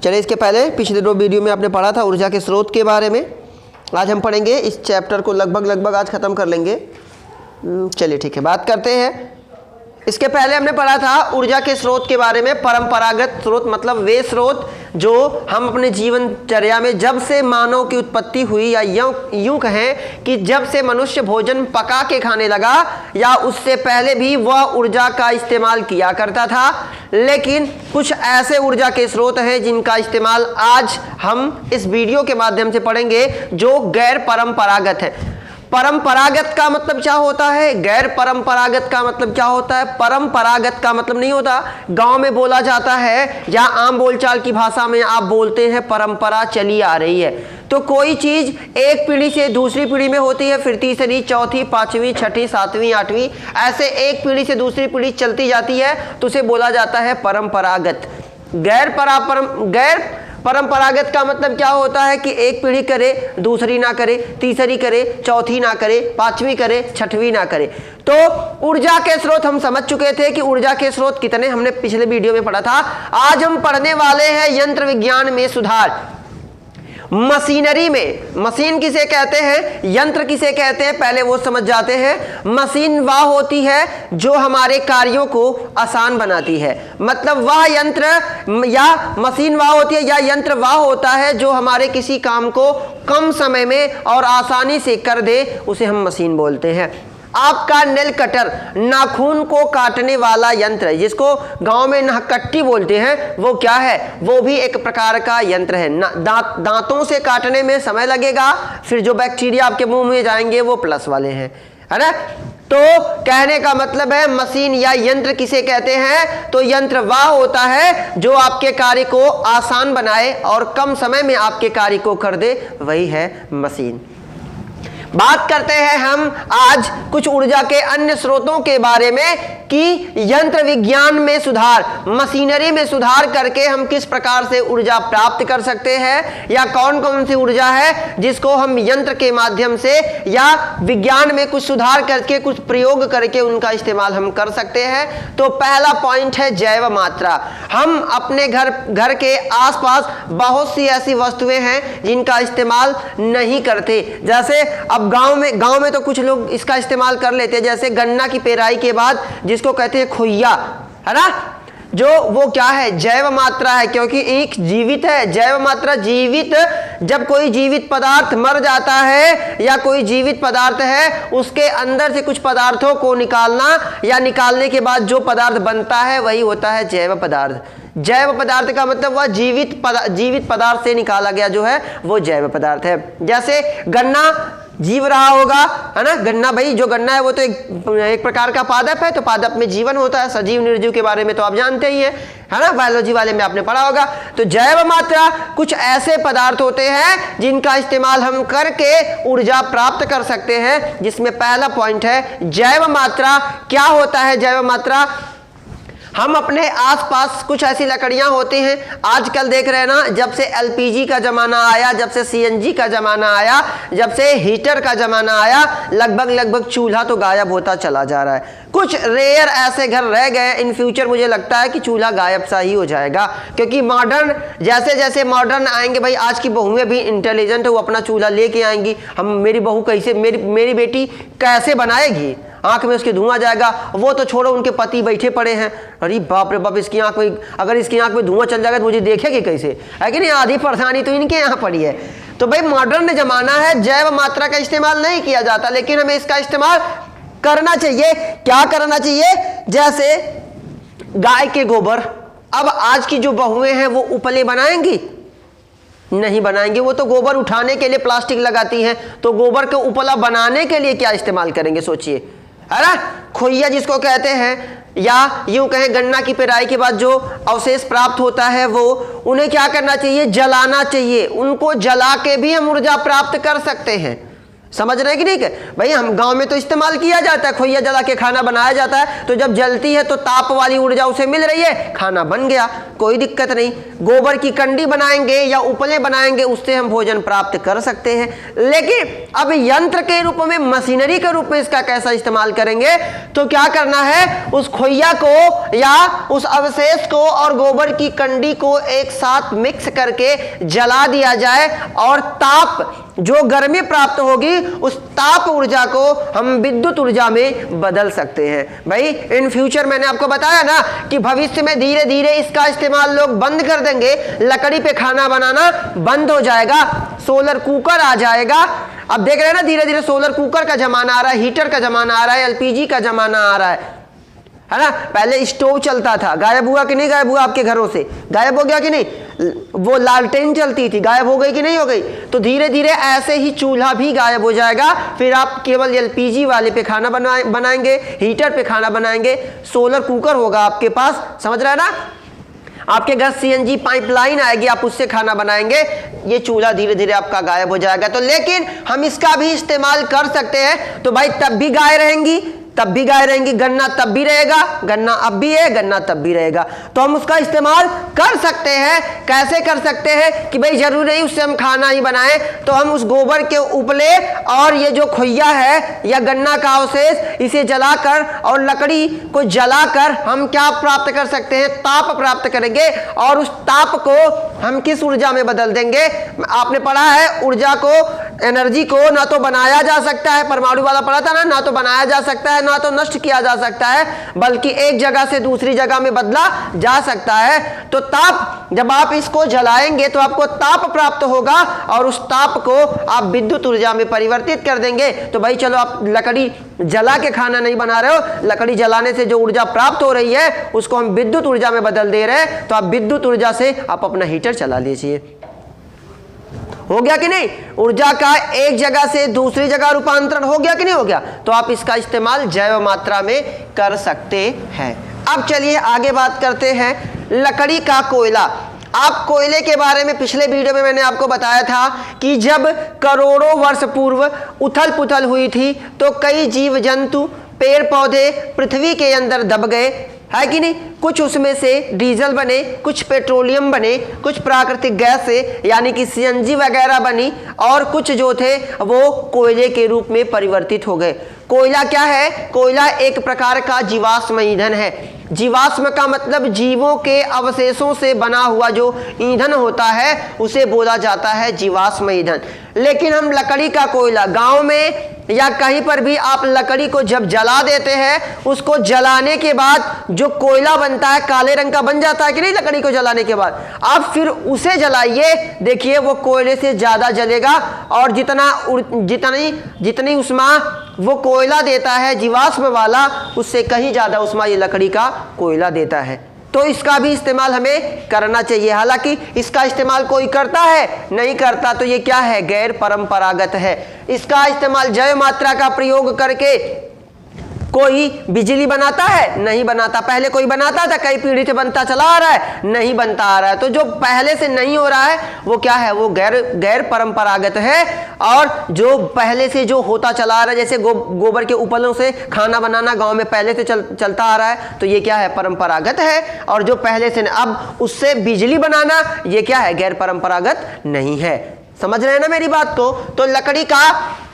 चलिए, इसके पहले पिछले 2 वीडियो में आपने पढ़ा था ऊर्जा के स्रोत के बारे में। आज हम पढ़ेंगे, इस चैप्टर को लगभग आज ख़त्म कर लेंगे। चलिए ठीक है, बात करते हैं। इसके पहले हमने पढ़ा था ऊर्जा के स्रोत के बारे में। परंपरागत स्रोत मतलब वे स्रोत जो हम अपने जीवनचर्या में जब से मानव की उत्पत्ति हुई, या यूं कहें कि जब से मनुष्य भोजन पका के खाने लगा या उससे पहले भी वह ऊर्जा का इस्तेमाल किया करता था। लेकिन कुछ ऐसे ऊर्जा के स्रोत हैं जिनका इस्तेमाल आज हम इस वीडियो के माध्यम से पढ़ेंगे जो गैर परंपरागत है। परंपरागत का मतलब क्या होता है, गैर परंपरागत का मतलब क्या होता है। परंपरागत का मतलब नहीं होता गांव में बोला जाता है या आम बोलचाल की भाषा में आप बोलते हैं परंपरा चली आ रही है। तो कोई चीज एक पीढ़ी से दूसरी पीढ़ी में होती है, फिर तीसरी, चौथी, पांचवी, छठी, सातवीं, आठवीं, ऐसे एक पीढ़ी से दूसरी पीढ़ी चलती जाती है, तो उसे बोला जाता है परंपरागत। गैर परंपरागत का मतलब क्या होता है कि एक पीढ़ी करे, दूसरी ना करे, तीसरी करे, चौथी ना करे, पांचवी करे, छठवीं ना करे। तो ऊर्जा के स्रोत हम समझ चुके थे कि ऊर्जा के स्रोत कितने, हमने पिछले वीडियो में पढ़ा था। आज हम पढ़ने वाले हैं यंत्र विज्ञान में सुधार। मशीनरी में, मशीन किसे कहते हैं, यंत्र किसे कहते हैं, पहले वो समझ जाते हैं। मशीन वह होती है जो हमारे कार्यों को आसान बनाती है। मतलब वह यंत्र या मशीन वह होती है या यंत्र वह होता है जो हमारे किसी काम को कम समय में और आसानी से कर दे, उसे हम मशीन बोलते हैं। आपका नेल कटर, नाखून को काटने वाला यंत्र, जिसको गांव में नहकट्टी बोलते हैं, वो क्या है, वो भी एक प्रकार का यंत्र है। दांतों से काटने में समय लगेगा, फिर जो बैक्टीरिया आपके मुंह में जाएंगे वो प्लस वाले हैं, है ना। तो कहने का मतलब है मशीन या यंत्र किसे कहते हैं, तो यंत्र वह होता है जो आपके कार्य को आसान बनाए और कम समय में आपके कार्य को कर दे, वही है मशीन। बात करते हैं हम आज कुछ ऊर्जा के अन्य स्रोतों के बारे में कि यंत्र विज्ञान में सुधार, मशीनरी में सुधार करके हम किस प्रकार से ऊर्जा प्राप्त कर सकते हैं, या कौन कौन सी ऊर्जा है जिसको हम यंत्र के माध्यम से या विज्ञान में कुछ सुधार करके, कुछ प्रयोग करके उनका इस्तेमाल हम कर सकते हैं। तो पहला पॉइंट है जैव मात्रा। हम अपने घर के आसपास बहुत सी ऐसी वस्तुएं हैं जिनका इस्तेमाल नहीं करते। जैसे अब गांव में तो कुछ लोग इसका इस्तेमाल कर लेते हैं, जैसे गन्ना की पेराई के बाद जिसको कहते हैं खुइया, है ना, जो वो क्या है, जैव मात्रा है, क्योंकि एक जीवित है। जैव मात्रा जीवित, जब कोई जीवित पदार्थ मर जाता है या कोई जीवित पदार्थ है, उसके अंदर से कुछ पदार्थों को निकालना या निकालने के बाद जो पदार्थ बनता है वही होता है जैव पदार्थ। जैव पदार्थ का मतलब वह जीवित पदार्थ से निकाला गया जो है वो जैव पदार्थ है। जैसे गन्ना जीव रहा होगा, है ना, गन्ना, भाई जो गन्ना है वो तो एक प्रकार का पादप है, तो पादप में जीवन होता है। सजीव निर्जीव के बारे में तो आप जानते ही है ना, बायोलॉजी वाले में आपने पढ़ा होगा। तो जैव मात्रा कुछ ऐसे पदार्थ होते हैं जिनका इस्तेमाल हम करके ऊर्जा प्राप्त कर सकते हैं, जिसमें पहला पॉइंट है जैव मात्रा। क्या होता है जैव मात्रा, हम अपने आसपास कुछ ऐसी लकड़ियां होती हैं, आजकल देख रहे हैं ना, जब से एलपीजी का ज़माना आया, जब से सीएनजी का ज़माना आया, जब से हीटर का ज़माना आया, लगभग चूल्हा तो गायब होता चला जा रहा है। कुछ रेयर ऐसे घर रह गए, इन फ्यूचर मुझे लगता है कि चूल्हा गायब सा ही हो जाएगा, क्योंकि मॉडर्न जैसे मॉडर्न आएंगे, भाई आज की बहुएं भी इंटेलिजेंट है, वो अपना चूल्हा लेके आएंगी। मेरी बहू कैसे, मेरी बेटी कैसे बनाएगी, आंख में उसके धुआं जाएगा, वो तो छोड़ो, उनके पति बैठे पड़े हैं, अरे बाप रे बाप, इसकी आंख में, अगर इसकी आंख में धुआं चल जाएगा तो मुझे देखेगी कैसे, है कि नहीं। आधी परेशानी तो इनके यहाँ पड़ी है। तो भाई मॉडर्न जमाना है, जैव मात्रा का इस्तेमाल नहीं किया जाता, लेकिन हमें इसका इस्तेमाल करना चाहिए। क्या करना चाहिए, जैसे गाय के गोबर। अब आज की जो बहुएं हैं वो उपले बनाएंगी, नहीं बनाएंगे, वो तो गोबर उठाने के लिए प्लास्टिक लगाती हैं, तो गोबर का उपला बनाने के लिए क्या इस्तेमाल करेंगे, सोचिए, है ना। खोइया जिसको कहते हैं, या यूं कहें गन्ना की पेराई के बाद जो अवशेष प्राप्त होता है, वो उन्हें क्या करना चाहिए, जलाना चाहिए। उनको जला के भी हम ऊर्जा प्राप्त कर सकते हैं, समझ रहे हैं कि नहीं है भाई। हम गांव में तो इस्तेमाल किया जाता है, खोइया जला के खाना बनाया जाता है, तो जब जलती है तो ताप वाली ऊर्जा उसे मिल रही है, खाना बन गया, कोई दिक्कत नहीं। गोबर की कंडी बनाएंगे या उपले बनाएंगे, उससे हम भोजन प्राप्त कर सकते हैं। लेकिन अब यंत्र के रूप में, मशीनरी के रूप में इसका कैसा इस्तेमाल करेंगे, तो क्या करना है, उस खोइया को या उस अवशेष को और गोबर की कंडी को एक साथ मिक्स करके जला दिया जाए और ताप, जो गर्मी प्राप्त होगी, उस ताप ऊर्जा को हम विद्युत ऊर्जा में बदल सकते हैं। भाई इन फ्यूचर मैंने आपको बताया ना कि भविष्य में धीरे धीरे इसका इस्तेमाल लोग बंद कर देंगे, लकड़ी पे खाना बनाना बंद हो जाएगा, सोलर कुकर आ जाएगा। अब देख रहे हैं ना धीरे धीरे सोलर कुकर का जमाना आ रहा है, हीटर का जमाना आ रहा है, एलपीजी का जमाना आ रहा है ना। पहले स्टोव चलता था, गायब हुआ कि नहीं गायब हुआ, आपके घरों से गायब हो गया कि नहीं। वो लालटेन चलती थी, गायब हो गई कि नहीं हो गई। तो धीरे धीरे ऐसे ही चूल्हा भी गायब हो जाएगा, फिर आप केवल एलपीजी वाले पे खाना बनाएंगे, हीटर पे खाना बनाएंगे, सोलर कुकर होगा आपके पास, समझ रहे हैं ना। आपके घर सीएनजी पाइपलाइन आएगी, आप उससे खाना बनाएंगे, ये चूल्हा धीरे धीरे आपका गायब हो जाएगा। तो लेकिन हम इसका भी इस्तेमाल कर सकते हैं, तो भाई तब भी गाय रहेंगी, तब भी गाय रहेंगी, गन्ना तब भी रहेगा, गन्ना अब भी है, गन्ना तब भी रहेगा। तो हम उसका इस्तेमाल कर सकते हैं। कैसे कर सकते हैं कि भाई जरूरी नहीं उससे हम खाना ही बनाएं, तो हम उस गोबर के उपले और ये जो खोइया है या गन्ना का अवशेष, इसे जलाकर और लकड़ी को जलाकर हम क्या प्राप्त कर सकते हैं, ताप प्राप्त करेंगे। और उस ताप को हम किस ऊर्जा में बदल देंगे। आपने पढ़ा है ऊर्जा को, एनर्जी को ना तो बनाया जा सकता है, परमाणु वाला पढ़ा था ना तो बनाया जा सकता है, ना तो नष्ट किया जा सकता है, बल्कि एक जगह से दूसरी जगह में बदला जा सकता है। तो ताप, जब आप इसको जलाएंगे तो आपको ताप प्राप्त होगा और उस ताप को आप विद्युत ऊर्जा में परिवर्तित कर देंगे। तो भाई चलो, आप लकड़ी जला के खाना नहीं बना रहे हो, लकड़ी जलाने से जो ऊर्जा प्राप्त हो रही है उसको हम विद्युत ऊर्जा में बदल दे रहे हैं। तो आप विद्युत ऊर्जा से आप अपना हीटर चला लीजिए। हो गया कि नहीं। ऊर्जा का एक जगह से दूसरी जगह रूपांतरण हो गया कि नहीं हो गया। तो आप इसका इस्तेमाल जैव मात्रा में कर सकते हैं। अब चलिए आगे बात करते हैं लकड़ी का कोयला। आप कोयले के बारे में पिछले वीडियो में मैंने आपको बताया था कि जब करोड़ों वर्ष पूर्व उथल पुथल हुई थी तो कई जीव जंतु, पेड़ पौधे पृथ्वी के अंदर दब गए, है कि नहीं। कुछ उसमें से डीजल बने, कुछ पेट्रोलियम बने, कुछ प्राकृतिक गैस से यानी कि सीएनजी वगैरह बनी, और कुछ जो थे वो कोयले के रूप में परिवर्तित हो गए। कोयला क्या है? कोयला एक प्रकार का जीवाश्म ईंधन है। जीवाश्म का मतलब जीवों के अवशेषों से बना हुआ जो ईंधन होता है उसे बोला जाता है जीवाश्म ईंधन। लेकिन हम लकड़ी का कोयला, गांव में या कहीं पर भी आप लकड़ी को जब जला देते हैं, उसको जलाने के बाद जो कोयला बनता है काले रंग का बन जाता है कि नहीं। लकड़ी को जलाने के बाद आप फिर उसे जलाइए, देखिए वो कोयले से ज्यादा जलेगा और जितनी उष्मा वो कोयला देता है जीवाश्म वाला, उससे कहीं ज्यादा उष्मा ये लकड़ी का कोयला देता है। तो इसका भी इस्तेमाल हमें करना चाहिए। हालांकि इसका इस्तेमाल कोई करता है, नहीं करता, तो ये क्या है? गैर परंपरागत है। इसका इस्तेमाल जैव मात्रा का प्रयोग करके कोई बिजली बनाता है? नहीं बनाता। पहले कोई बनाता था? कई पीढ़ी से बनता चला आ रहा है? नहीं बनता आ रहा है। तो जो पहले से नहीं हो रहा है वो क्या है? वो गैर परंपरागत है। और जो पहले से जो होता चला आ रहा है, जैसे गोबर के उपलों से खाना बनाना गांव में पहले से चलता आ रहा है, तो ये क्या है? परंपरागत है। और जो पहले से अब उससे बिजली बनाना, ये क्या है? गैर परंपरागत नहीं है। समझ रहे हैं ना मेरी बात को। तो लकड़ी का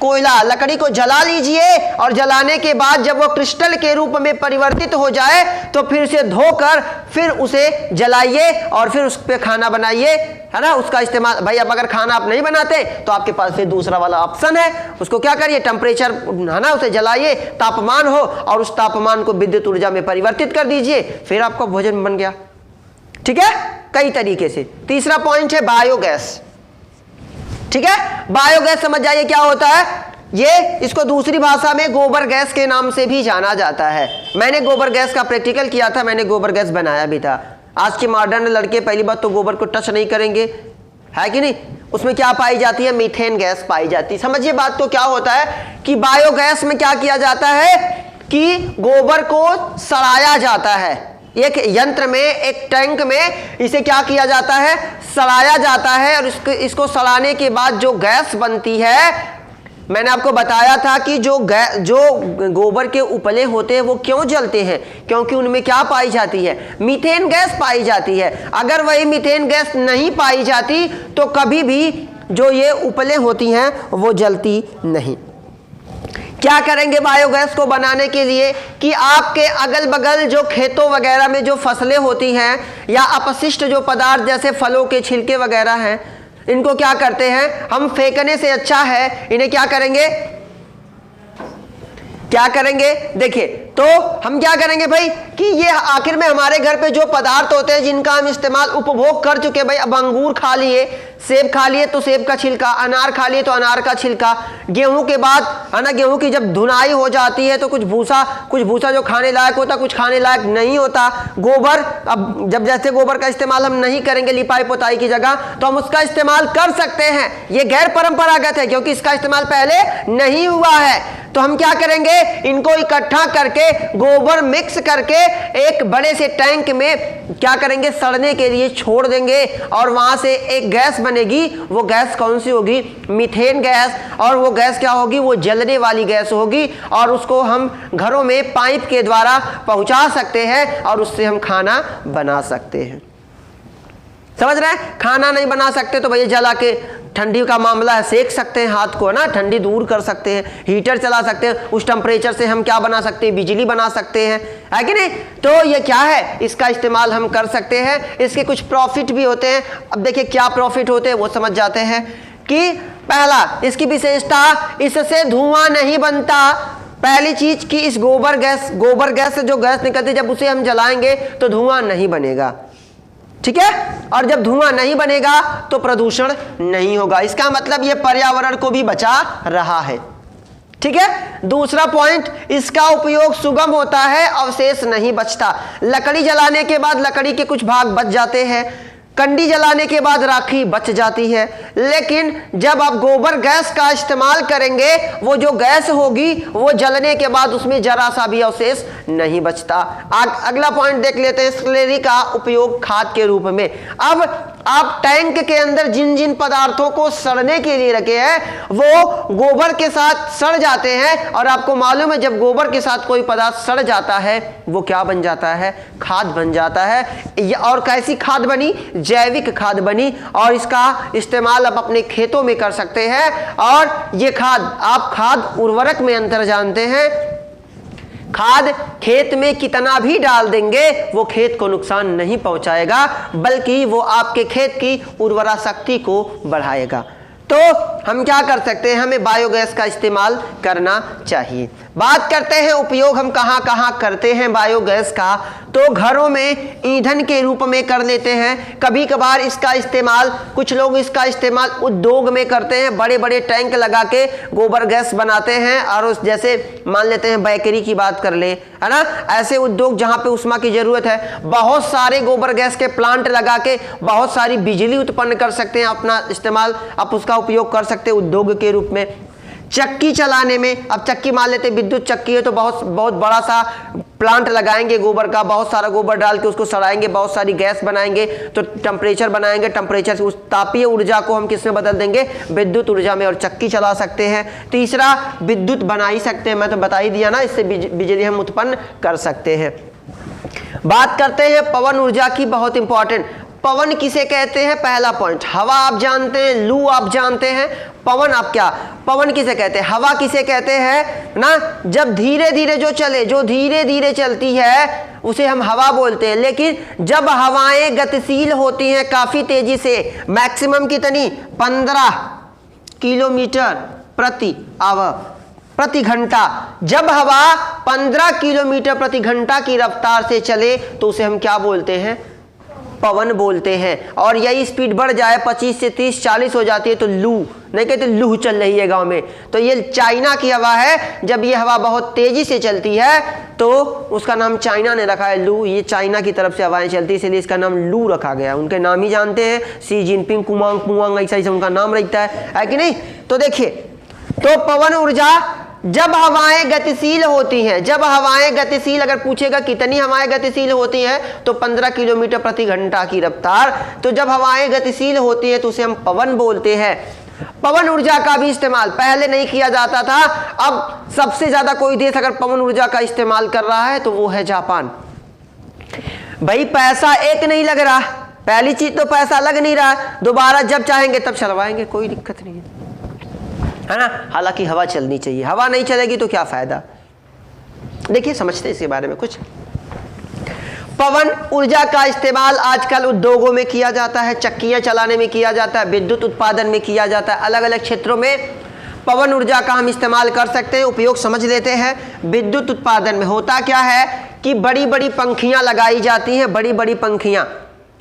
कोयला, लकड़ी को जला लीजिए और जलाने के बाद जब वो क्रिस्टल के रूप में परिवर्तित हो जाए तो फिर उसे धोकर फिर उसे जलाइए और फिर उस पर खाना बनाइए, है ना। उसका इस्तेमाल, भाई अब अगर खाना आप नहीं बनाते तो आपके पास फिर दूसरा वाला ऑप्शन है, उसको क्या करिए? टेम्परेचर, है ना, उसे जलाइए, तापमान हो और उस तापमान को विद्युत ऊर्जा में परिवर्तित कर दीजिए, फिर आपका भोजन बन गया। ठीक है, कई तरीके से। तीसरा पॉइंट है बायोगैस। ठीक है, बायोगैस समझ जाइए क्या होता है। ये इसको दूसरी भाषा में गोबर गैस के नाम से भी जाना जाता है। मैंने गोबर गैस का प्रैक्टिकल किया था, मैंने गोबर गैस बनाया भी था। आज के मॉडर्न लड़के पहली बात तो गोबर को टच नहीं करेंगे, है कि नहीं। उसमें क्या पाई जाती है? मीथेन गैस पाई जाती है। समझिए बात को, क्या होता है कि बायोगैस में क्या किया जाता है कि गोबर को सड़ाया जाता है। एक यंत्र में, एक टैंक में इसे क्या किया जाता है? सड़ाया जाता है। और इसको सड़ाने के बाद जो गैस बनती है मैंने आपको बताया था कि जो गोबर के उपले होते हैं वो क्यों जलते हैं, क्योंकि उनमें क्या पाई जाती है, मीथेन गैस पाई जाती है। अगर वही मीथेन गैस नहीं पाई जाती तो कभी भी जो ये उपले होती हैं वो जलती नहीं। क्या करेंगे बायोगैस को बनाने के लिए कि आपके अगल बगल जो खेतों वगैरह में जो फसलें होती हैं या अपशिष्ट जो पदार्थ जैसे फलों के छिलके वगैरह हैं, इनको क्या करते हैं हम, फेंकने से अच्छा है इन्हें क्या करेंगे, देखिए तो हम क्या करेंगे भाई कि ये आखिर में हमारे घर पे जो पदार्थ होते हैं जिनका हम इस्तेमाल उपभोग कर चुके, भाई अब अंगूर खा लिए, सेब खा लिए तो सेब का छिलका, अनार खा लिए तो अनार का छिलका, गेहूं के बाद है ना, गेहूं की जब धुनाई हो जाती है तो कुछ भूसा जो खाने लायक होता, कुछ खाने लायक नहीं होता। गोबर, अब जब जैसे गोबर का इस्तेमाल हम नहीं करेंगे लिपाई पोताई की जगह, तो हम उसका इस्तेमाल कर सकते हैं। ये गैर परंपरागत है क्योंकि इसका इस्तेमाल पहले नहीं हुआ है। तो हम क्या करेंगे, इनको इकट्ठा करके गोबर मिक्स करके एक बड़े से टैंक में क्या करेंगे, सड़ने के लिए छोड़ देंगे और वहां से एक गैस बनेगी। वो गैस कौन सी होगी, मीथेन गैस। और वो गैस क्या होगी, वो जलने वाली गैस होगी और उसको हम घरों में पाइप के द्वारा पहुंचा सकते हैं और उससे हम खाना बना सकते हैं। समझ रहे हैं, खाना नहीं बना सकते तो भैया जला के, ठंडी का मामला है, सेक सकते हैं हाथ को, है ना, ठंडी दूर कर सकते हैं, हीटर चला सकते हैं, उस टेम्परेचर से हम क्या बना सकते हैं, बिजली बना सकते हैं, है कि नहीं। तो ये क्या है, इसका इस्तेमाल हम कर सकते हैं। इसके कुछ प्रॉफिट भी होते हैं। अब देखिए क्या प्रॉफिट होते हैं वो समझ जाते हैं कि पहला, इसकी विशेषता, इससे धुआं नहीं बनता। पहली चीज कि इस गोबर गैस से जो गैस निकलती है, जब उसे हम जलाएंगे तो धुआं नहीं बनेगा, ठीक है। और जब धुआं नहीं बनेगा तो प्रदूषण नहीं होगा। इसका मतलब ये पर्यावरण को भी बचा रहा है, ठीक है। दूसरा पॉइंट, इसका उपयोग सुगम होता है, अवशेष नहीं बचता। लकड़ी जलाने के बाद लकड़ी के कुछ भाग बच जाते हैं, कंडी जलाने के बाद राखी बच जाती है। लेकिन जब आप गोबर गैस का इस्तेमाल करेंगे, वो जो गैस होगी वो जलने के बाद उसमें जरा सा भी अवशेष नहीं बचता। अगला पॉइंट देख लेते हैं, स्लरी का उपयोग खाद के रूप में। अब आप टैंक के अंदर जिन जिन पदार्थों को सड़ने के लिए रखे हैं वो गोबर के साथ सड़ जाते हैं, और आपको मालूम है जब गोबर के साथ कोई पदार्थ सड़ जाता है वो क्या बन जाता है, खाद बन जाता है। और कैसी खाद बनी, जैविक खाद बनी, और इसका इस्तेमाल आप अपने खेतों में कर सकते हैं। और ये खाद, आप खाद उर्वरक में अंतर जानते हैं, खाद खेत में कितना भी डाल देंगे वो खेत को नुकसान नहीं पहुंचाएगा, बल्कि वो आपके खेत की उर्वरा शक्ति को बढ़ाएगा। तो हम क्या कर सकते हैं, हमें बायोगैस का इस्तेमाल करना चाहिए। बात करते हैं उपयोग हम कहाँ कहाँ करते हैं बायोगैस का। तो घरों में ईंधन के रूप में कर लेते हैं, कभी कभार इसका इस्तेमाल, कुछ लोग इसका इस्तेमाल उद्योग में करते हैं, बड़े बड़े टैंक लगा के गोबर गैस बनाते हैं। और उस जैसे मान लेते हैं बेकरी की बात कर ले, है ना, ऐसे उद्योग जहाँ पे उष्मा की जरूरत है, बहुत सारे गोबर गैस के प्लांट लगा के बहुत सारी बिजली उत्पन्न कर सकते हैं, अपना इस्तेमाल, आप उसका उपयोग कर सकते हैं उद्योग के रूप में। चक्की चलाने में, अब चक्की मान लेते हैं विद्युत चक्की है तो बहुत बड़ा सा प्लांट लगाएंगे गोबर का, बहुत सारा गोबर डाल के उसको सड़ाएंगे, बहुत सारी गैस बनाएंगे, तो टेम्परेचर बनाएंगे, टेम्परेचर से उस तापीय ऊर्जा को हम किस में बदल देंगे, विद्युत ऊर्जा में, और चक्की चला सकते हैं। तीसरा, विद्युत बना ही सकते हैं, मैं तो बता ही दिया ना, इससे बिजली हम उत्पन्न कर सकते हैं। बात करते हैं पवन ऊर्जा की, बहुत इंपॉर्टेंट। पवन किसे कहते हैं, पहला पॉइंट, हवा आप जानते हैं, लू आप जानते हैं, पवन आप क्या, पवन किसे कहते हैं, हवा किसे कहते हैं ना, जब धीरे धीरे जो चले, जो धीरे धीरे चलती है उसे हम हवा बोलते हैं। लेकिन जब हवाएं गतिशील होती हैं काफी तेजी से, मैक्सिमम कितनी, 15 किलोमीटर प्रति घंटा, जब हवा 15 किलोमीटर प्रति घंटा की रफ्तार से चले तो उसे हम क्या बोलते हैं, पवन बोलते हैं। और यही स्पीड बढ़ जाए 25 से 30 40 हो जाती है तो लू, नहीं कहते लू चल रही है गांव में, तो ये चाइना की हवा है। जब ये हवा बहुत तेजी से चलती है तो उसका नाम चाइना ने रखा है लू, ये चाइना की तरफ से हवाएं चलती है इसलिए इसका नाम लू रखा गया। उनके नाम ही जानते हैं, सी जिनपिंग, कुमांग पुआंग, ऐसा उनका नाम रहता है कि नहीं। तो देखिए, तो पवन ऊर्जा जब हवाएं गतिशील होती हैं, जब हवाएं गतिशील, अगर पूछेगा कितनी हवाएं गतिशील होती हैं तो 15 किलोमीटर प्रति घंटा की रफ्तार। तो जब हवाएं गतिशील होती है तो उसे हम पवन बोलते हैं। पवन ऊर्जा का भी इस्तेमाल पहले नहीं किया जाता था, अब सबसे ज्यादा कोई देश अगर पवन ऊर्जा का इस्तेमाल कर रहा है तो वो है जापान। भाई पैसा एक नहीं लग रहा, पहली चीज तो पैसा लग नहीं रहा, दोबारा जब चाहेंगे तब चलवाएंगे, कोई दिक्कत नहीं है ना। हालांकि हवा चलनी चाहिए, हवा नहीं चलेगी तो क्या फायदा। देखिए समझते हैं इसके बारे में कुछ। पवन ऊर्जा का इस्तेमाल आजकल उद्योगों में किया जाता है, चक्कियां चलाने में किया जाता है, विद्युत उत्पादन में किया जाता है, अलग अलग क्षेत्रों में पवन ऊर्जा का हम इस्तेमाल कर सकते हैं। उपयोग समझ लेते हैं। विद्युत उत्पादन में होता क्या है कि बड़ी बड़ी पंखियां लगाई जाती हैं, बड़ी बड़ी पंखियां,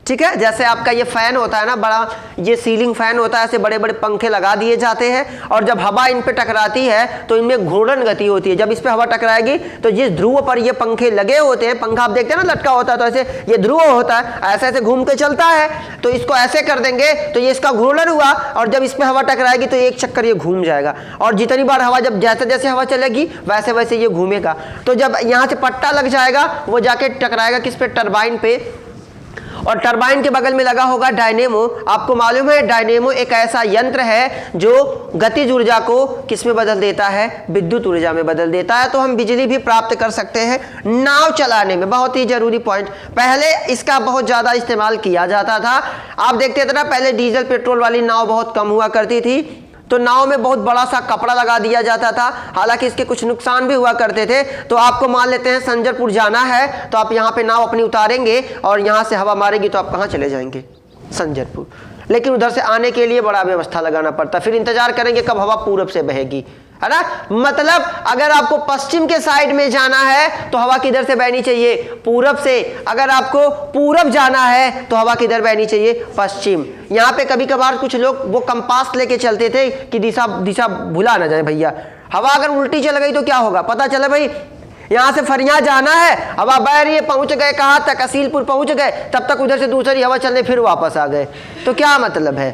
ठीक है। जैसे आपका ये फैन होता है ना, बड़ा ये सीलिंग फैन होता है, ऐसे बड़े बड़े पंखे लगा दिए जाते हैं और जब हवा इन पे टकराती है तो इनमें घूर्णन गति होती है। जब इस पे हवा टकराएगी तो जिस ध्रुव पर ये पंखे लगे होते हैं, पंखा आप देखते हैं ना लटका होता है, तो ऐसे ये ध्रुव होता है, ऐसे ऐसे घूम के चलता है, तो इसको ऐसे कर देंगे तो ये इसका घूर्णन हुआ और जब इस पे हवा टकराएगी तो एक चक्कर ये घूम जाएगा और जितनी बार हवा, जब जैसे जैसे हवा चलेगी वैसे वैसे ये घूमेगा। तो जब यहाँ से पट्टा लग जाएगा वो जाके टकराएगा किस पे, टरबाइन पे, और टरबाइन के बगल में लगा होगा डायनेमो। आपको मालूम है डायनेमो एक ऐसा यंत्र है जो गतिज ऊर्जा को किस में बदल देता है, विद्युत ऊर्जा में बदल देता है। तो हम बिजली भी प्राप्त कर सकते हैं नाव चलाने में। बहुत ही जरूरी पॉइंट, पहले इसका बहुत ज्यादा इस्तेमाल किया जाता था। आप देखते थे ना पहले डीजल पेट्रोल वाली नाव बहुत कम हुआ करती थी, तो नाव में बहुत बड़ा सा कपड़ा लगा दिया जाता था। हालांकि इसके कुछ नुकसान भी हुआ करते थे। तो आपको मान लेते हैं संजरपुर जाना है तो आप यहाँ पे नाव अपनी उतारेंगे और यहाँ से हवा मारेगी तो आप कहाँ चले जाएंगे, संजरपुर। लेकिन उधर से आने के लिए बड़ा व्यवस्था लगाना पड़ता, फिर इंतजार करेंगे कब हवा पूरब से बहेगी, है ना। मतलब अगर आपको पश्चिम के साइड में जाना है तो हवा किधर से बहनी चाहिए, पूरब से। अगर आपको पूरब जाना है तो हवा किधर बहनी चाहिए, पश्चिम। यहाँ पे कभी कभार कुछ लोग वो कंपास लेके चलते थे कि दिशा भुला ना जाए भैया। हवा अगर उल्टी चल गई तो क्या होगा, पता चले भाई यहाँ से फरिया जाना है, हवा बह रही है, पहुंच गए कहाँ तक, असीलपुर पहुंच गए, तब तक उधर से दूसरी हवा चलने फिर वापस आ गए, तो क्या मतलब है।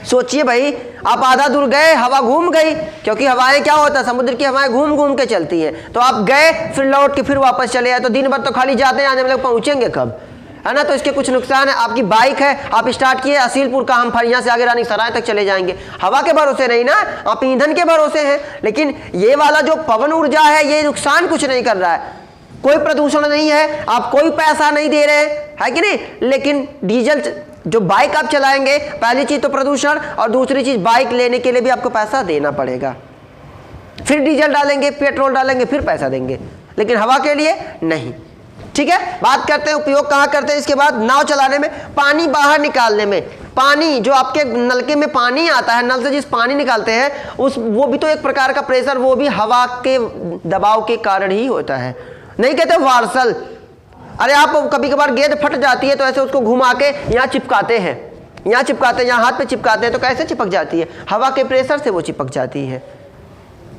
सोचिए भाई, आप आधा दूर गए, हवा घूम गई, क्योंकि हवाएं क्या होता है, समुद्र की हवाएं घूम घूम के चलती हैं। तो आप गए फिर लौट के फिर वापस चले आए, तो दिन भर तो खाली जाते आने में लोग पहुंचेंगे कब, है ना। तो इसके कुछ नुकसान है। आपकी बाइक है, आप स्टार्ट किए असीलपुर का, हम फरिया से आगे रानी सराय तक चले जाएंगे, हवा के भरोसे नहीं ना, आप ईंधन के भरोसे हैं। लेकिन ये वाला जो पवन ऊर्जा है ये नुकसान कुछ नहीं कर रहा है, कोई प्रदूषण नहीं है, आप कोई पैसा नहीं दे रहे है कि नहीं। लेकिन डीजल जो बाइक आप चलाएंगे, पहली चीज तो प्रदूषण, और दूसरी चीज बाइक लेने के लिए भी आपको पैसा देना पड़ेगा, फिर डीजल डालेंगे, पेट्रोल डालेंगे, फिर पैसा देंगे। लेकिन हवा के लिए नहीं, ठीक है। बात करते हैं उपयोग कहाँ करते हैं। इसके बाद नाव चलाने में, पानी बाहर निकालने में, पानी जो आपके नलके में पानी आता है, नल से जिस पानी निकालते हैं वो भी तो एक प्रकार का प्रेशर, वो भी हवा के दबाव के कारण ही होता है। नहीं कहते वार्सल, अरे आप कभी कभार गेंद फट जाती है तो ऐसे उसको घुमा के यहाँ चिपकाते हैं, यहाँ चिपकाते हैं, यहाँ हाथ पे चिपकाते हैं, तो कैसे चिपक जाती है, हवा के प्रेशर से वो चिपक जाती है,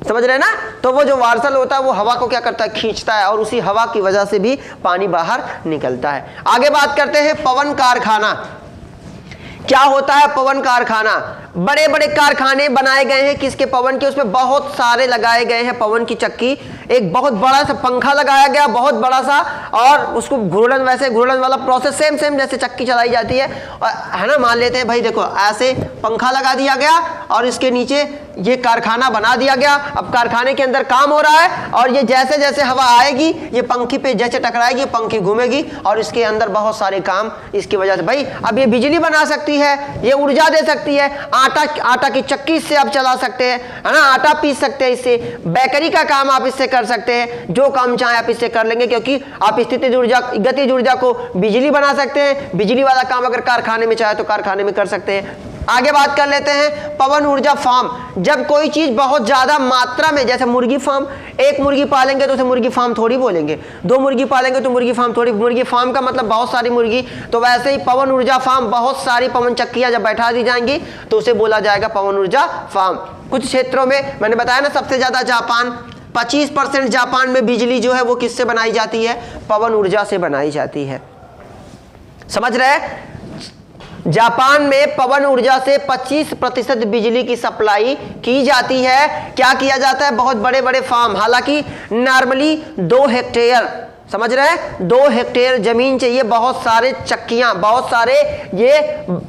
समझ रहे ना। तो वो जो वार्सल होता है वो हवा को क्या करता है, खींचता है, और उसी हवा की वजह से भी पानी बाहर निकलता है। आगे बात करते हैं पवन कारखाना। क्या होता है पवन कारखाना, बड़े बड़े कारखाने बनाए गए हैं किसके, पवन के, उसमें बहुत सारे लगाए गए हैं पवन की चक्की, एक बहुत बड़ा सा पंखा लगाया गया, बहुत बड़ा सा, और उसको घूर्णन, वैसे घूर्णन वाला प्रोसेस सेम जैसे चक्की चलाई जाती है, है ना। मान लेते हैं भाई देखो ऐसे पंखा लगा दिया गया और इसके नीचे ये कारखाना बना दिया गया। अब कारखाने के अंदर काम हो रहा है और ये जैसे जैसे हवा आएगी ये पंखी पे जैसे टकराएगी, पंखी घूमेगी और इसके अंदर बहुत सारे काम इसकी वजह से। भाई अब ये बिजली बना सकती है, ये ऊर्जा दे सकती है, आटा की चक्की से आप चला सकते हैं, है ना, आटा पीस सकते हैं इससे, बेकरी का काम आप इससे कर सकते हैं, जो काम चाहे आप इससे कर लेंगे, क्योंकि आप स्थितिज ऊर्जा, गतिज ऊर्जा को बिजली बना सकते हैं। बिजली वाला काम अगर कारखाने में चाहे तो कारखाने में कर सकते हैं। आगे बात कर लेते हैं पवन ऊर्जा फार्म। जब कोई चीज बहुत ज्यादा मात्रा में, जैसे मुर्गी फार्म, एक मुर्गी पालेंगे तो उसे मुर्गी फार्म थोड़ी बोलेंगे, दो मुर्गी पालेंगे तो मुर्गी फार्म थोड़ी, मुर्गी फार्म का मतलब बहुत सारी मुर्गी। तो वैसे ही पवन ऊर्जा फार्म, बहुत सारी पवन चक्कियां जब बैठा दी जाएंगी तो उसे बोला जाएगा पवन ऊर्जा फार्म। कुछ क्षेत्रों में मैंने बताया ना, सबसे ज्यादा जापान, 25% जापान में बिजली जो है वो किससे बनाई जाती है, पवन ऊर्जा से बनाई जाती है। समझ रहे हैं, जापान में पवन ऊर्जा से 25% बिजली की सप्लाई की जाती है। क्या किया जाता है, बहुत बड़े बड़े फार्म, हालांकि नॉर्मली 2 हेक्टेयर, समझ रहे हैं, 2 हेक्टेयर जमीन चाहिए, बहुत सारे चक्कियां, बहुत सारे ये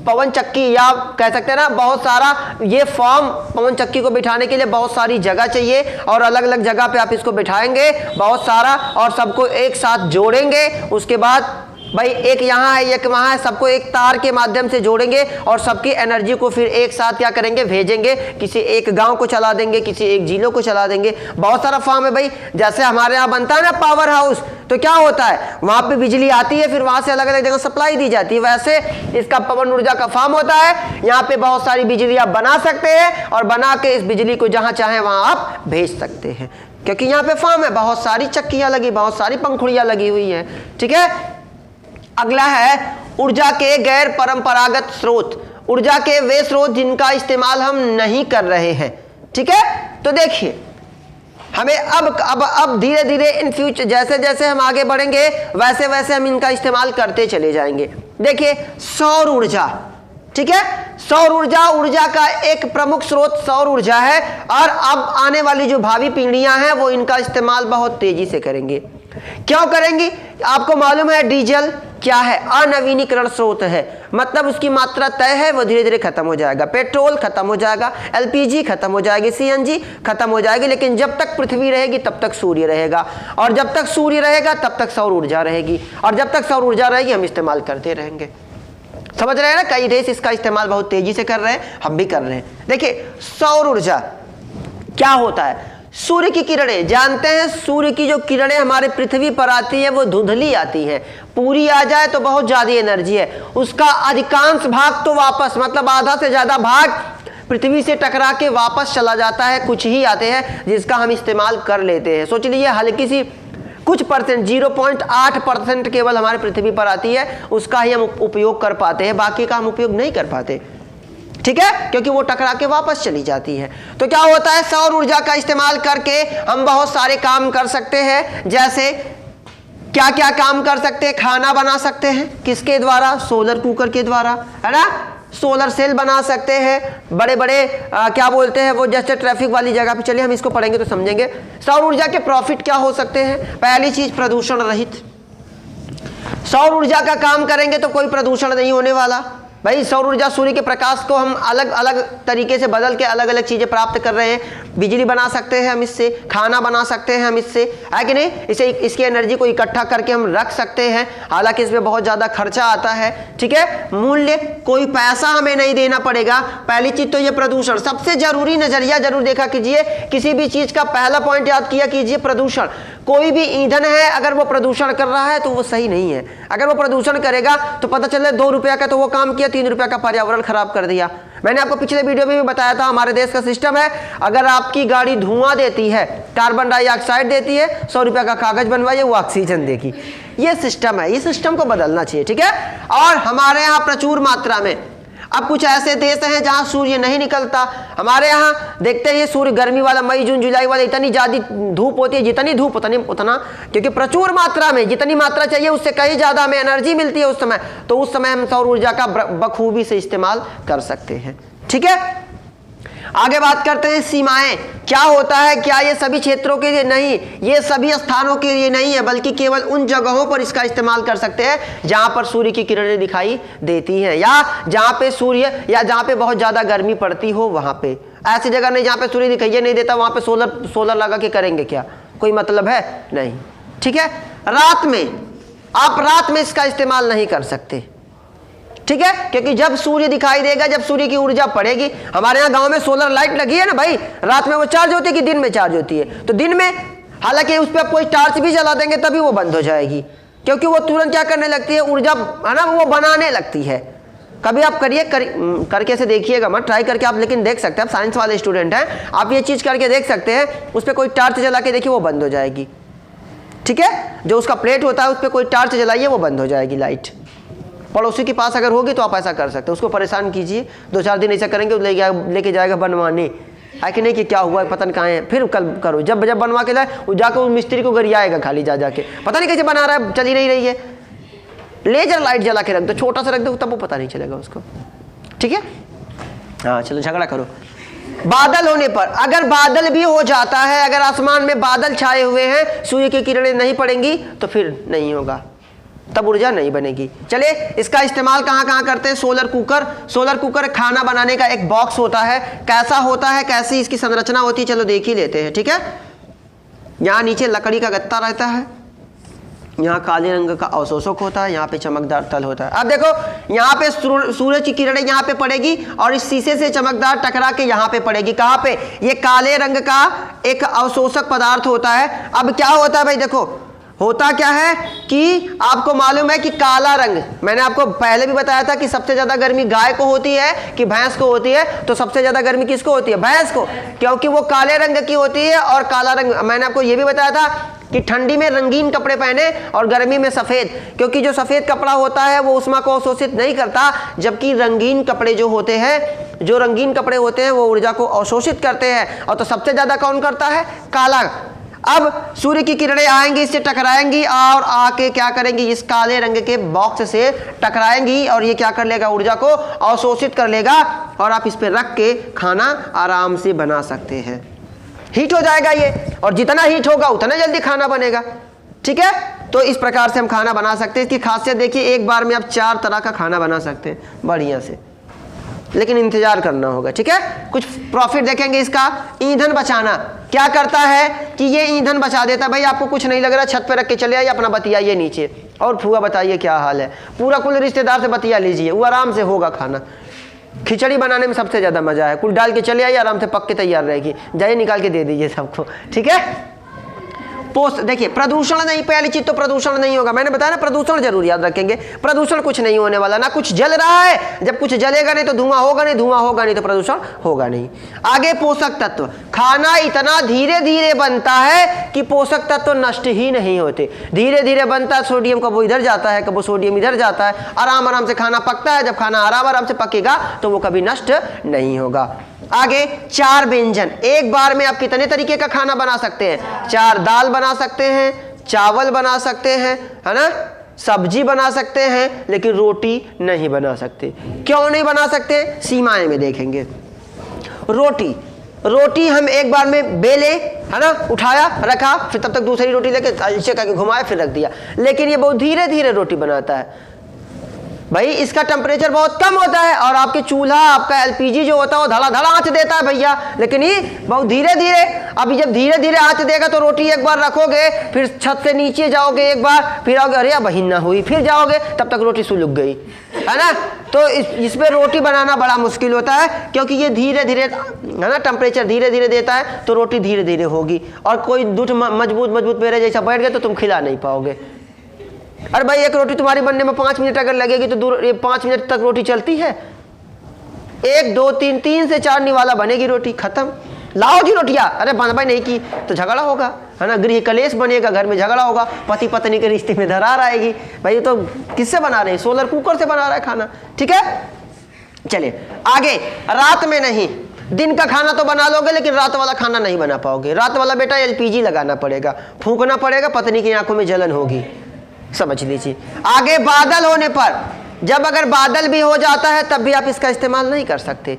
पवन चक्की या कह सकते हैं ना बहुत सारा ये फॉर्म पवन चक्की को बिठाने के लिए बहुत सारी जगह चाहिए और अलग अलग जगह पे आप इसको बिठाएंगे बहुत सारा और सबको एक साथ जोड़ेंगे। उसके बाद भाई एक यहाँ है एक वहाँ है, सबको एक तार के माध्यम से जोड़ेंगे और सबकी एनर्जी को फिर एक साथ क्या करेंगे, भेजेंगे, किसी एक गांव को चला देंगे, किसी एक जिलों को चला देंगे। बहुत सारा फार्म है भाई, जैसे हमारे यहाँ बनता है ना पावर हाउस, तो क्या होता है वहाँ पे बिजली आती है, फिर वहाँ से अलग अलग जगह सप्लाई दी जाती है, वैसे इसका पवन ऊर्जा का फार्म होता है। यहाँ पे बहुत सारी बिजली आप बना सकते हैं और बना के इस बिजली को जहाँ चाहे वहाँ आप भेज सकते हैं, क्योंकि यहाँ पे फार्म है, बहुत सारी चक्कियाँ लगी, बहुत सारी पंखुड़ियाँ लगी हुई हैं। ठीक है, अगला है ऊर्जा के गैर परंपरागत स्रोत, ऊर्जा के वे स्रोत जिनका इस्तेमाल हम नहीं कर रहे हैं। ठीक है, तो देखिए हमें अब धीरे धीरे इन फ्यूचर जैसे जैसे हम आगे बढ़ेंगे वैसे वैसे हम इनका इस्तेमाल करते चले जाएंगे। देखिए सौर ऊर्जा, ठीक है, सौर ऊर्जा ऊर्जा का एक प्रमुख स्रोत सौर ऊर्जा है और अब आने वाली जो भावी पीढ़ियां हैं वो इनका इस्तेमाल बहुत तेजी से करेंगे। क्यों करेंगी? आपको मालूम है डीजल क्या है, अनवीनीकरण स्रोत है, मतलब उसकी मात्रा तय है, वो धीरे धीरे खत्म हो जाएगा। पेट्रोल खत्म हो जाएगा, एलपीजी खत्म हो जाएगी, सीएनजी खत्म हो जाएगी, लेकिन जब तक पृथ्वी रहेगी तब तक सूर्य रहेगा और जब तक सूर्य रहेगा तब तक सौर ऊर्जा रहेगी और जब तक सौर ऊर्जा रहेगी हम इस्तेमाल करते रहेंगे। समझ रहे हैं ना, कई देश इसका इस्तेमाल बहुत तेजी से कर रहे हैं, हम भी कर रहे हैं। देखिए सौर ऊर्जा क्या होता है, सूर्य की किरणें, जानते हैं सूर्य की जो किरणें हमारे पृथ्वी पर आती है वो धुंधली आती है, पूरी आ जाए तो बहुत ज्यादा एनर्जी है, उसका अधिकांश भाग तो वापस मतलब आधा से ज्यादा भाग पृथ्वी से टकरा के वापस चला जाता है, कुछ ही आते हैं जिसका हम इस्तेमाल कर लेते हैं। सोच लीजिए हल्की सी कुछ परसेंट 0.8% केवल हमारे पृथ्वी पर आती है, उसका ही हम उपयोग कर पाते हैं, बाकी का हम उपयोग नहीं कर पाते। ठीक है, क्योंकि वो टकरा के वापस चली जाती है। तो क्या होता है, सौर ऊर्जा का इस्तेमाल करके हम बहुत सारे काम कर सकते हैं। जैसे क्या क्या काम कर सकते हैं, खाना बना सकते हैं, किसके द्वारा, सोलर कुकर के द्वारा, है ना, सोलर सेल बना सकते हैं, बड़े बड़े क्या बोलते हैं वो, जैसे ट्रैफिक वाली जगह पे, चलिए हम इसको पढ़ेंगे तो समझेंगे। सौर ऊर्जा के प्रॉफिट क्या हो सकते हैं, पहली चीज प्रदूषण रहित, सौर ऊर्जा का काम करेंगे तो कोई प्रदूषण नहीं होने वाला। भाई सौर ऊर्जा, सूर्य के प्रकाश को हम अलग अलग तरीके से बदल के अलग अलग चीजें प्राप्त कर रहे हैं, बिजली बना सकते हैं हम इससे, खाना बना सकते हैं हम इससे, है कि नहीं, इसे इसकी एनर्जी को इकट्ठा करके हम रख सकते हैं, हालांकि इसमें बहुत ज्यादा खर्चा आता है। ठीक है, मूल्य कोई पैसा हमें नहीं देना पड़ेगा। पहली चीज तो ये प्रदूषण, सबसे जरूरी नजरिया जरूर देखा कीजिए, किसी भी चीज का पहला पॉइंट याद किया कीजिए प्रदूषण। कोई भी ईंधन है अगर वो प्रदूषण कर रहा है तो वो सही नहीं है, अगर वो प्रदूषण करेगा तो पता चले 2 रुपया का तो वो काम किया, 3 रुपया का पर्यावरण खराब कर दिया। मैंने आपको पिछले वीडियो में भी बताया था, हमारे देश का सिस्टम है, अगर आपकी गाड़ी धुआं देती है, कार्बन डाइऑक्साइड देती है, 100 रुपया का कागज बनवाइए वो ऑक्सीजन देगी। ये सिस्टम है, ये सिस्टम को बदलना चाहिए। ठीक है, और हमारे यहाँ प्रचुर मात्रा में, अब कुछ ऐसे देश हैं जहां सूर्य नहीं निकलता, हमारे यहाँ देखते हैं सूर्य गर्मी वाला मई जून जुलाई वाला इतनी ज्यादा धूप होती है, जितनी धूप उतना, क्योंकि प्रचुर मात्रा में जितनी मात्रा चाहिए उससे कहीं ज्यादा हमें एनर्जी मिलती है उस समय, तो उस समय हम सौर ऊर्जा का बखूबी से इस्तेमाल कर सकते हैं। ठीक है, आगे बात करते हैं सीमाएं क्या होता है, क्या ये सभी क्षेत्रों के लिए नहीं, ये सभी स्थानों के लिए नहीं है, बल्कि केवल उन जगहों पर इसका इस्तेमाल कर सकते हैं जहां पर सूर्य की किरणें दिखाई देती हैं या जहां पे सूर्य या जहां पे बहुत ज्यादा गर्मी पड़ती हो, वहां पे। ऐसी जगह नहीं जहां पे सूर्य दिखाई नहीं देता, वहां पे सोलर लगा के करेंगे क्या, कोई मतलब है नहीं। ठीक है, रात में आप रात में इसका इस्तेमाल नहीं कर सकते। ठीक है, क्योंकि जब सूर्य दिखाई देगा, जब सूर्य की ऊर्जा पड़ेगी, हमारे यहाँ गांव में सोलर लाइट लगी है ना भाई, रात में वो चार्ज होती है कि दिन में चार्ज होती है, तो दिन में हालांकि उस पर आप कोई टार्च भी जला देंगे तभी वो बंद हो जाएगी, क्योंकि वो तुरंत क्या करने लगती है, ऊर्जा है ना, वो बनाने लगती है। कभी आप करिए करके से देखिएगा, मत ट्राई करके आप, लेकिन देख सकते हैं, आप साइंस वाले स्टूडेंट हैं, आप ये चीज करके देख सकते हैं, उस पर कोई टार्च जला के देखिए वो बंद हो जाएगी। ठीक है, जो उसका प्लेट होता है उस पर कोई टार्च जलाइए वो बंद हो जाएगी लाइट। पड़ोसी के पास अगर होगी तो आप ऐसा कर सकते हैं, उसको परेशान कीजिए, 2-4 दिन ऐसा करेंगे, लेके जाएगा बनवाने, है कि नहीं, कि क्या हुआ पता नहीं कहाँ है, फिर कल करो, जब बनवा के लाए वो जाकर उस मिस्त्री को गरियाएगा खाली जाके, पता नहीं कैसे बना रहा है, चली नहीं रही है, लेजर लाइट जला के रख दो, छोटा सा रख दो, तब वो पता नहीं चलेगा उसको। ठीक है, हाँ चलो झगड़ा करो। बादल होने पर, अगर बादल भी हो जाता है, अगर आसमान में बादल छाए हुए हैं, सूर्य की किरणें नहीं पड़ेंगी तो फिर नहीं होगा, तब ऊर्जा नहीं बनेगी। चलिए इसका इस्तेमाल कहाँ कहाँ करते हैं। सोलर कुकर, सोलर कुकर खाना बनाने का एक बॉक्स होता है। कैसा होता है, कैसी इसकी संरचना होती है, चलो देख ही लेते हैं। ठीक है, यहाँ नीचे लकड़ी का गत्ता रहता है, यहाँ काले रंग का अवशोषक होता है, यहाँ पे चमकदार तल होता है। अब देखो यहाँ पे सूरज की किरणें यहाँ पे पड़ेगी और इस शीशे से चमकदार टकरा के यहाँ पे पड़ेगी। कहाँ पे, ये काले रंग का एक अवशोषक पदार्थ होता है। अब क्या होता है भाई, देखो होता क्या है कि आपको मालूम है कि काला रंग, मैंने आपको पहले भी बताया था कि सबसे ज्यादा गर्मी गाय को होती है कि भैंस को होती है, तो सबसे ज्यादा गर्मी किसको होती है, भैंस को, क्योंकि वो काले रंग की होती है। और काला रंग, मैंने आपको ये भी बताया था कि ठंडी में रंगीन कपड़े पहने और गर्मी में सफेद, क्योंकि जो सफेद कपड़ा होता है वो उष्मा को अवशोषित नहीं करता, जबकि रंगीन कपड़े जो होते हैं, जो रंगीन कपड़े होते हैं वो ऊर्जा को अवशोषित करते हैं। और तो सबसे ज्यादा कौन करता है, काला। अब सूर्य की किरणें आएंगी, इससे टकराएंगी और आके क्या करेंगी, इस काले रंग के बॉक्स से टकराएंगी और ये क्या कर लेगा, ऊर्जा को अवशोषित कर लेगा और आप इस पे रख के खाना आराम से बना सकते हैं। हीट हो जाएगा ये, और जितना हीट होगा उतना जल्दी खाना बनेगा। ठीक है, तो इस प्रकार से हम खाना बना सकते हैं। इसकी खासियत देखिए, एक बार में आप 4 तरह का खाना बना सकते हैं बढ़िया से, लेकिन इंतजार करना होगा। ठीक है, कुछ प्रॉफिट देखेंगे इसका। ईंधन बचाना, क्या करता है कि ये ईंधन बचा देता है। भाई आपको कुछ नहीं लग रहा, छत पे रख के चले आइए, अपना बतियाइए नीचे, और फूआ बताइए क्या हाल है, पूरा कुल रिश्तेदार से बतिया लीजिए, वो आराम से होगा खाना। खिचड़ी बनाने में सबसे ज्यादा मजा है, कुल डाल के चले आइए, आराम से पक के तैयार रहेगी, जाइए निकाल के दे दीजिए सबको। ठीक है, देखिए प्रदूषण नहीं, पहली चीज तो प्रदूषण नहीं होगा। मैंने बताया ना, प्रदूषण जरूर याद रखेंगे, प्रदूषण कुछ नहीं होने वाला, ना कुछ जल रहा है, जब कुछ जलेगा नहीं तो धुआं होगा नहीं, धुआं होगा नहीं तो प्रदूषण होगा नहीं। आगे पोषक तत्व, खाना इतना धीरे धीरे बनता है कि पोषक तत्व नष्ट ही नहीं होते, धीरे धीरे बनता है। सोडियम कब इधर जाता है, कब सोडियम इधर जाता है, आराम आराम से खाना पकता है। जब खाना आराम से पकेगा तो वो कभी नष्ट नहीं होगा। आगे 4 व्यंजन, एक बार में आप कितने तरीके का खाना बना सकते हैं, 4 दाल बना सकते हैं, चावल बना सकते हैं, है ना, सब्जी बना सकते हैं, लेकिन रोटी नहीं बना सकते। क्यों नहीं बना सकते, सीमाएं में देखेंगे। रोटी हम एक बार में बेले, है ना, उठाया रखा, फिर तब तक दूसरी रोटी लेके ऐसे करके घुमाया फिर रख दिया, लेकिन ये बहुत धीरे धीरे रोटी बनाता है। भाई इसका टेम्परेचर बहुत कम होता है, और आपके चूल्हा, आपका एलपीजी जो होता है वो धड़ा आंच देता है भैया, लेकिन ये बहुत धीरे धीरे। अभी जब धीरे धीरे आंच देगा तो रोटी एक बार रखोगे, फिर छत से नीचे जाओगे एक बार, फिर आओगे अरे बहिन ना हुई, फिर जाओगे तब तक रोटी सुलग गई, है ना। तो इस पे रोटी बनाना बड़ा मुश्किल होता है, क्योंकि ये धीरे धीरे, है ना, टेम्परेचर धीरे धीरे देता है, तो रोटी धीरे धीरे होगी। और कोई दूध मजबूत मेरे जैसा बैठ गए तो तुम खिला नहीं पाओगे। अरे भाई एक रोटी तुम्हारी बनने में 5 मिनट अगर लगेगी तो 5 मिनट तक रोटी चलती है। 1 2 3 से 4 निवाला बनेगी रोटी, खत्म। लाओ जी रोटियां, अरे भाई नहीं की तो झगड़ा होगा, है ना, गृह कलेश बनेगा, घर में झगड़ा होगा, पति पत्नी के रिश्ते में दरार आएगी। भाई तो किससे बना रहे हैं, सोलर कुकर से बना रहा है खाना। ठीक है, चलिए आगे। रात में नहीं, दिन का खाना तो बना लोगे लेकिन रात वाला खाना नहीं बना पाओगे। रात वाला बेटा एलपीजी लगाना पड़ेगा, फूंकना पड़ेगा, पत्नी की आंखों में जलन होगी, समझ लीजिए। आगे बादल होने पर, जब अगर बादल भी हो जाता है तब भी आप इसका इस्तेमाल नहीं कर सकते।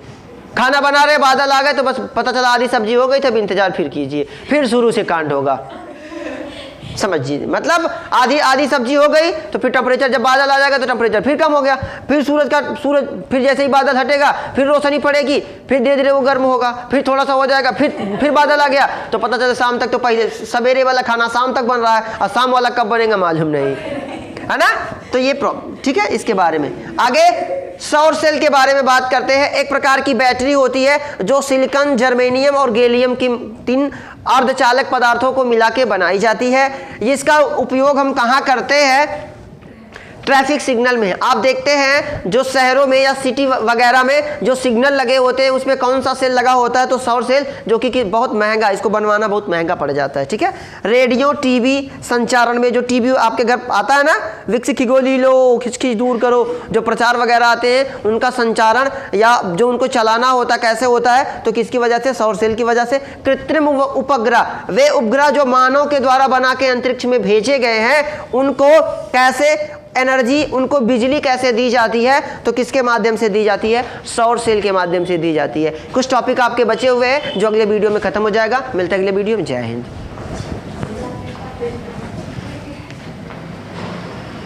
खाना बना रहे, बादल आ गए तो बस पता चला आधी सब्जी हो गई, तब इंतजार फिर कीजिए, फिर शुरू से कांड होगा, समझिए। मतलब आधी सब्जी हो गई तो फिर टेम्परेचर, जब बादल आ जाएगा तो टेम्परेचर फिर कम हो गया, फिर सूरज फिर जैसे ही बादल हटेगा फिर रोशनी पड़ेगी, फिर धीरे धीरे वो गर्म होगा, फिर थोड़ा सा हो जाएगा, फिर बादल आ गया तो पता चला शाम तक, तो पहले सवेरे वाला खाना शाम तक बन रहा है और शाम वाला कब बनेगा मालूम नहीं, है ना। तो ये प्रॉब्लम, ठीक है। इसके बारे में आगे सौर सेल के बारे में बात करते हैं। एक प्रकार की बैटरी होती है जो सिलिकॉन, जर्मेनियम और गैलियम की 3 अर्धचालक पदार्थों को मिला के बनाई जाती है। इसका उपयोग हम कहाँ करते हैं, ट्रैफिक सिग्नल में। आप देखते हैं जो शहरों में या सिटी वगैरह में जो सिग्नल लगे होते हैं उसमें कौन सा सेल लगा होता है, तो सौर सेल, जो कि बहुत महंगा, इसको बनवाना बहुत महंगा पड़ जाता है। ठीक है, रेडियो टीवी संचारण में, जो टीवी आपके घर आता है ना, विकसित की गोली लो, खिचखिच दूर करो, जो प्रचार वगैरह आते हैं उनका संचारण या जो उनको चलाना होता है कैसे होता है, तो किसकी वजह से, सौर सेल की वजह से। कृत्रिम उपग्रह, वे उपग्रह जो मानव के द्वारा बना के अंतरिक्ष में भेजे गए हैं, उनको कैसे एनर्जी, उनको बिजली कैसे दी जाती है, तो किसके माध्यम से दी जाती है, सौर सेल के माध्यम से दी जाती है। कुछ टॉपिक आपके बचे हुए हैं जो अगले वीडियो में खत्म हो जाएगा। मिलते हैं अगले वीडियो में। जय हिंद।